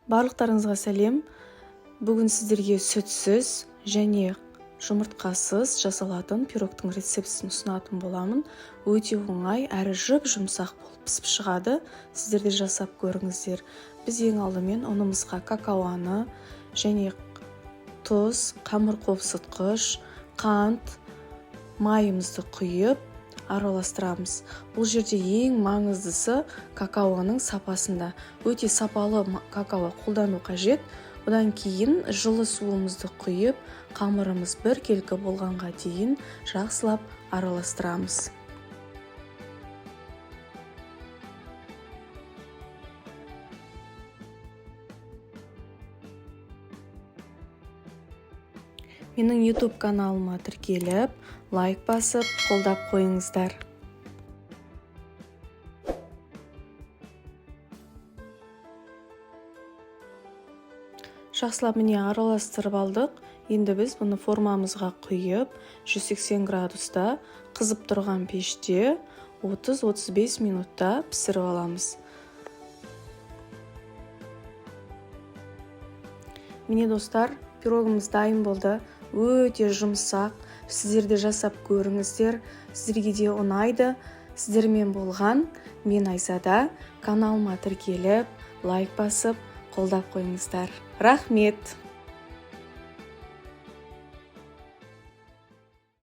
Барлықтарыңызға сәлем. Бүгін сіздерге сүтсіз және жұмыртқасыз жасалатын пирогтың рецептісін ұсынатын боламын. Өте оңай әрі жұмсақ болып пісіп шығады. Сіздер де жасап көріңіздер. Біз ең алдымен ұнымызға какаоны және тұз, қамыр қопсытқыш, қант, майымызды құйып араластырамыз. Бұл жерде ең маңыздысы какаоның сапасында. Өте сапалы какао қолдану қажет. Одан кейін жылы суымызды құйып, қамырымыз біркелкі болғанға дейін жақсылап араластырамыз. Менің YouTube каналыма тіркеліп, лайк басып, қолдап қойыңыздар. Жақсылап міне араластырып алдық. Енді біз бұны формамызға құйып, 180 градуста қызып тұрған пеште 30-35 минутта пісіріп аламыз. Міне достар, пирогымыз дайын болды. Өте жұмсақ. Сіздер де жасап көріңіздер. Сіздерге де ұнайды. Сіздермен болған мен Айзада. Каналыма тіркеліп, лайк басып, қолдап қойыңыздар. Рахмет!